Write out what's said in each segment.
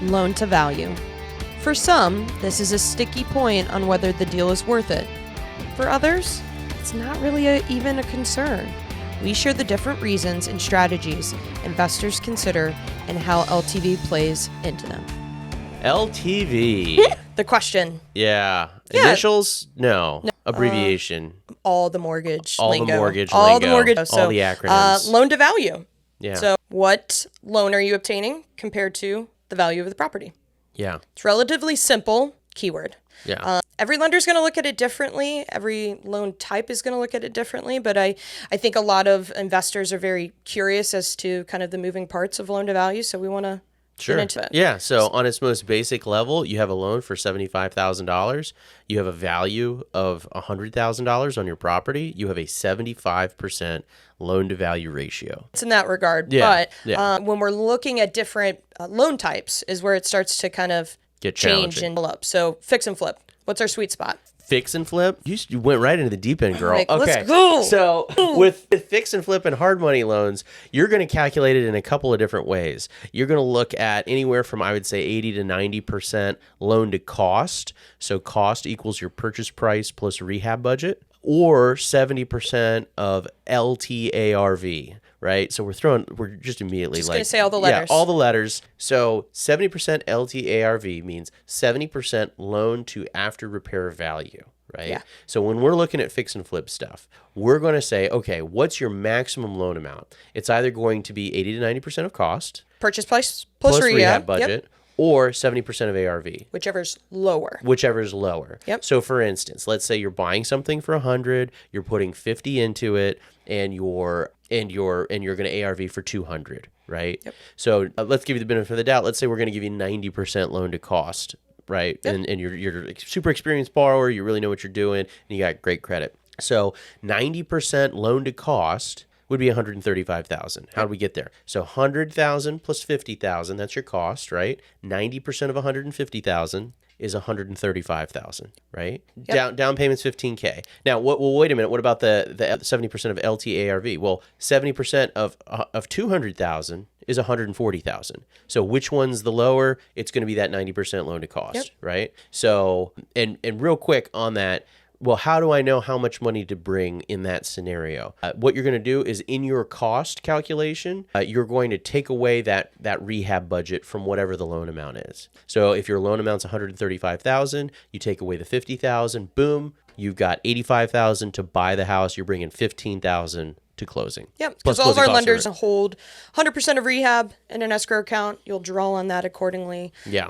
loan to value. For some, this is a sticky point on whether the deal is worth it. For others, it's not really even a concern. We share the different reasons and strategies investors consider and how LTV plays into them. LTV. The question. Yeah. Yeah. Initials? No. Abbreviation. All the mortgage All lingo. the mortgage All lingo. the mortgage. All the acronyms. Loan to value. Yeah. So what loan are you obtaining compared to the value of the property? Yeah. It's relatively simple. Keyword. Yeah. Every lender's going to look at it differently. Every loan type is going to look at it differently. But I think a lot of investors are very curious as to kind of the moving parts of loan to value. So we want to Sure. get into it. Yeah. So on its most basic level, you have a loan for $75,000. You have a value of $100,000 on your property. You have a 75% loan to value ratio. It's in that regard. Yeah, But when we're looking at different loan types is where it starts to kind of Get change challenging. and pull up. So fix and flip. What's our sweet spot? Fix and flip. You went right into the deep end, girl. Like, okay. let's go. So with fix and flip and hard money loans, you're going to calculate it in a couple of different ways. You're going to look at anywhere from, I would say, 80 to 90% loan to cost. So cost equals your purchase price plus rehab budget, or 70% of LTARV. Right. So we're just immediately Just gonna say all the letters. Yeah, all the letters. So 70% LTARV means 70% loan to after repair value. Right. Yeah. So when we're looking at fix and flip stuff, we're going to say, okay, what's your maximum loan amount? It's either going to be 80 to 90% of cost Purchase price plus rehab rehab budget, Yep. or 70% of ARV. Whichever's lower. Whichever is lower. Yep. So for instance, let's say you're buying something for 100, you're putting 50 into it, and you're going to ARV for 200, right? Yep. So let's give you the benefit of the doubt. Let's say we're going to give you 90% loan to cost, right? Yep. And you're a super experienced borrower, you really know what you're doing, and you got great credit. So 90% loan to cost would be $135,000. How do we get there? So $100,000 plus $50,000, that's your cost, right? 90% of $150,000 is $135,000, right? Yep. Down payment's $15K. Now, well, wait a minute. What about the 70% of LTARV? Well, 70% of $200,000 is $140,000. So which one's the lower? It's going to be that 90% loan to cost, Yep. right? So and real quick on that. Well, how do I know how much money to bring in that scenario? What you're going to do is in your cost calculation, you're going to take away that rehab budget from whatever the loan amount is. So if your loan amount's $135,000, you take away the $50,000, boom, you've got $85,000 to buy the house. You're bringing $15,000 to closing. Yep, Plus because all of our closing costs lenders are- hold 100% of rehab in an escrow account. You'll draw on that accordingly. Yeah.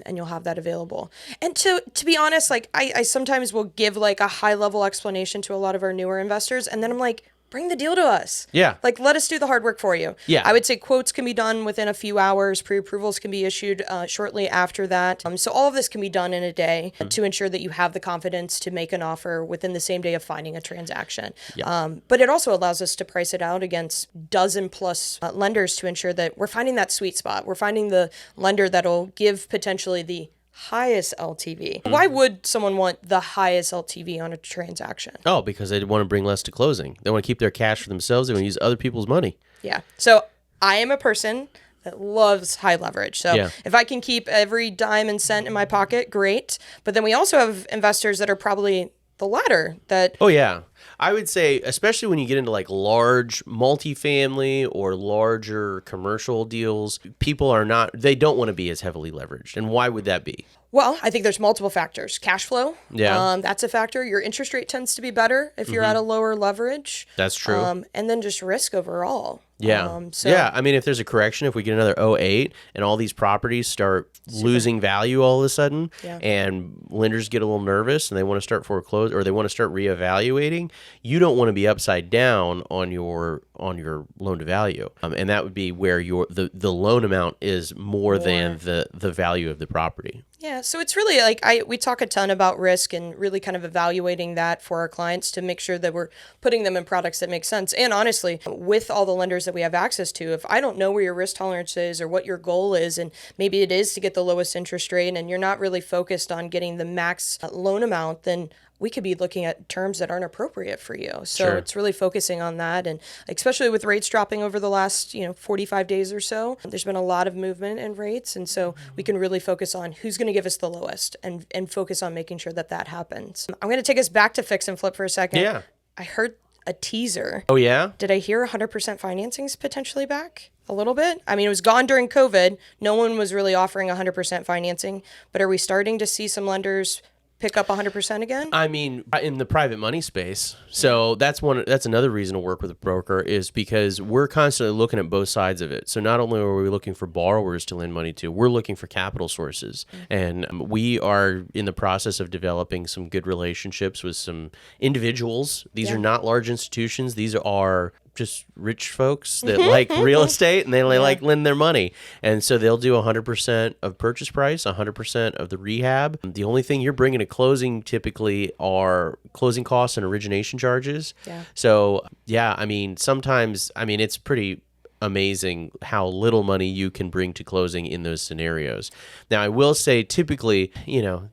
And you'll have that available. And to be honest, like I sometimes will give like a high level explanation to a lot of our newer investors, and then I'm like, bring the deal to us. Yeah. Like, let us do the hard work for you. Yeah. I would say quotes can be done within a few hours. Pre-approvals can be issued shortly after that. So all of this can be done in a day to ensure that you have the confidence to make an offer within the same day of finding a transaction. But it also allows us to price it out against dozen plus lenders to ensure that we're finding that sweet spot. We're finding the lender that'll give potentially the highest LTV. Why would someone want the highest LTV on a transaction? Oh, because they want to bring less to closing. They want to keep their cash for themselves. They want to use other people's money. Yeah. So I am a person that loves high leverage. So Yeah. if I can keep every dime and cent in my pocket, great. But then we also have investors that are probably the latter that Oh, yeah. I would say, especially when you get into like large multifamily or larger commercial deals, people they don't want to be as heavily leveraged. And why would that be? Well, I think there's multiple factors. Cash flow, Yeah. that's a factor. Your interest rate tends to be better if you're at a lower leverage. That's true. And then just risk overall. Yeah. So Yeah. I mean, if there's a correction, if we get another '08 and all these properties start losing value all of a sudden, Yeah. and lenders get a little nervous and they want to start foreclose or they want to start reevaluating, you don't want to be upside down on your loan to value. And that would be where the loan amount is more than the value of the property. Yeah, so it's really like we talk a ton about risk and really kind of evaluating that for our clients to make sure that we're putting them in products that make sense. And honestly, with all the lenders that we have access to, if I don't know where your risk tolerance is or what your goal is, and maybe it is to get the lowest interest rate and you're not really focused on getting the max loan amount, then we could be looking at terms that aren't appropriate for you. So Sure. it's really focusing on that. And especially with rates dropping over the last, 45 days or so, there's been a lot of movement in rates. And so we can really focus on who's going to give us the lowest and focus on making sure that that happens. I'm going to take us back to fix and flip for a second. Yeah. I heard a teaser. Oh, yeah? Did I hear 100% financing's potentially back? A little bit. I mean, it was gone during COVID. No one was really offering 100% financing, but are we starting to see some lenders pick up 100% again? I mean, in the private money space. So that's another reason to work with a broker is because we're constantly looking at both sides of it. So not only are we looking for borrowers to lend money to, we're looking for capital sources. And we are in the process of developing some good relationships with some individuals. These are not large institutions. These are just rich folks that like real estate and they like lend their money. And so they'll do 100% of purchase price, 100% of the rehab. The only thing you're bringing to closing typically are closing costs and origination charges. Yeah. So, yeah, I mean, sometimes, it's pretty amazing how little money you can bring to closing in those scenarios. Now, I will say typically,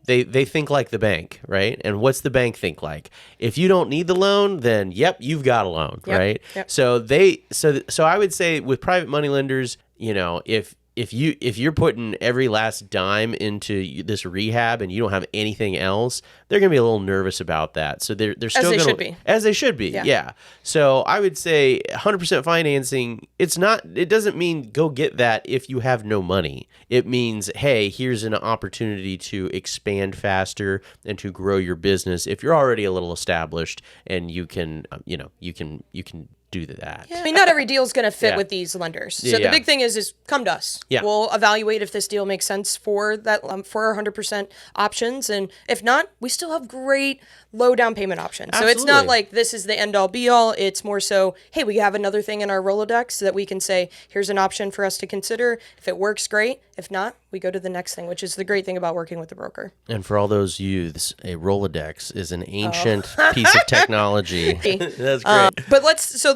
they think like the bank, right? And what's the bank think like? If you don't need the loan, then yep, you've got a loan, right? Yep. So I would say with private money lenders, if you're putting every last dime into this rehab and you don't have anything else, they're going to be a little nervous about that. So they're still going to, as they should be. Yeah. So I would say 100% financing. It doesn't mean go get that if you have no money. It means, hey, here's an opportunity to expand faster and to grow your business if you're already a little established and you can do that. Yeah. I mean, not every deal is going to fit Yeah. with these lenders. So Yeah. the big thing is come to us. Yeah. We'll evaluate if this deal makes sense for that for our 100% options, and if not, we still have great low down payment options. So it's not Absolutely. like this is the end all be all. It's more so, hey, we have another thing in our Rolodex that we can say, here's an option for us to consider. If it works, great. If not, we go to the next thing, which is the great thing about working with the broker. And for all those youths, a Rolodex is an ancient piece of technology. That's great. But so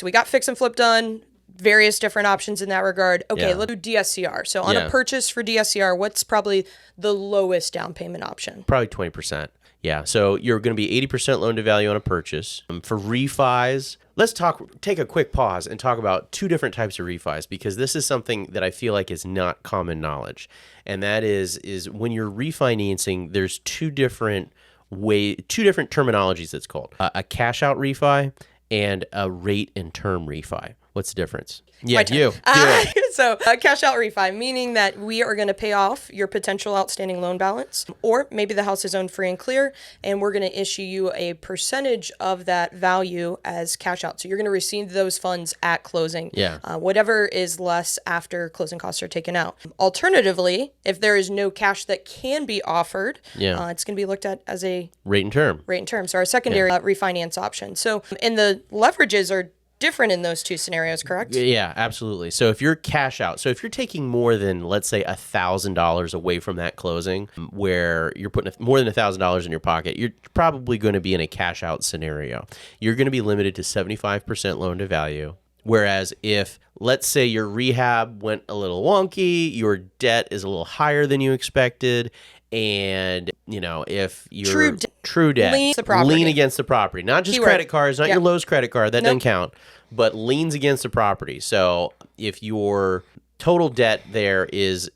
we got fix and flip done, various different options in that regard. Okay, Yeah. let's do DSCR. So on Yeah. a purchase for DSCR, what's probably the lowest down payment option? Probably 20%. Yeah. So you're going to be 80% loan to value on a purchase. For refis, let's take a quick pause and talk about two different types of refis, because this is something that I feel like is not common knowledge. And that is when you're refinancing, there's two different terminologies it's called. A cash out refi and a rate and term refi. What's the difference? Yeah, you. Do it. So cash out refi, meaning that we are going to pay off your potential outstanding loan balance, or maybe the house is owned free and clear, and we're going to issue you a percentage of that value as cash out. So you're going to receive those funds at closing. Yeah. Whatever is less after closing costs are taken out. Alternatively, if there is no cash that can be offered, Yeah. it's going to be looked at as a Rate and term. rate and term. So our secondary refinance option. So, and the leverages are different in those two scenarios, correct? Yeah, absolutely. So if you're cash out, so if you're taking more than, let's say, $1,000 away from that closing, where you're putting more than $1,000 in your pocket, you're probably going to be in a cash out scenario. You're going to be limited to 75% loan to value. Whereas if, let's say, your rehab went a little wonky, your debt is a little higher than you expected, and if your true debt lean against the property, not just Keyword. credit cards, not Yeah. your Lowe's credit card, that doesn't Nope. count, but liens against the property. So if your total debt there is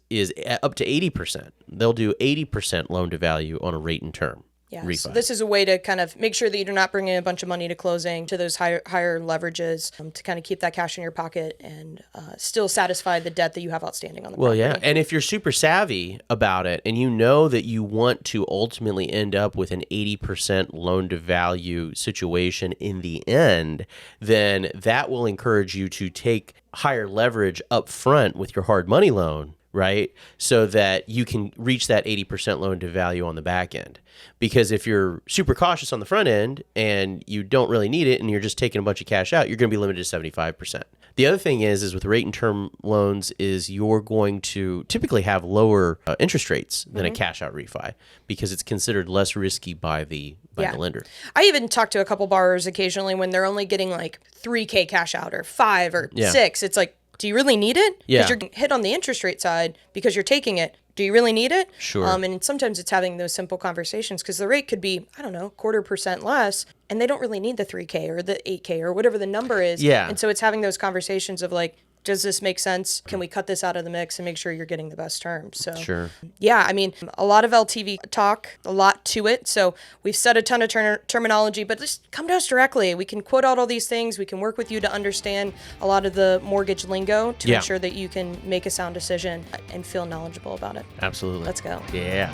up to 80%, they'll do 80% loan to value on a rate and term. Yeah. refi. So this is a way to kind of make sure that you're not bringing a bunch of money to closing to those higher leverages to kind of keep that cash in your pocket and still satisfy the debt that you have outstanding on the Well, property. yeah. And if you're super savvy about it and you know that you want to ultimately end up with an 80% loan to value situation in the end, then that will encourage you to take higher leverage up front with your hard money loan right? So that you can reach that 80% loan to value on the back end. Because if you're super cautious on the front end and you don't really need it and you're just taking a bunch of cash out, you're going to be limited to 75%. The other thing is with rate and term loans is you're going to typically have lower interest rates than a cash out refi because it's considered less risky by the lender. I even talk to a couple borrowers occasionally when they're only getting like $3K cash out or 5 or 6. It's like, do you really need it? Yeah. Because you're getting hit on the interest rate side because you're taking it. Do you really need it? Sure. And sometimes it's having those simple conversations because the rate could be, I don't know, 0.25% less, and they don't really need the 3K or the 8K or whatever the number is. Yeah. And so it's having those conversations of like, does this make sense? Can we cut this out of the mix and make sure you're getting the best terms? So Sure. yeah, I mean, a lot of LTV talk, a lot to it. So we've said a ton of terminology, but just come to us directly. We can quote out all these things. We can work with you to understand a lot of the mortgage lingo to ensure that you can make a sound decision and feel knowledgeable about it. Absolutely. Let's go. Yeah.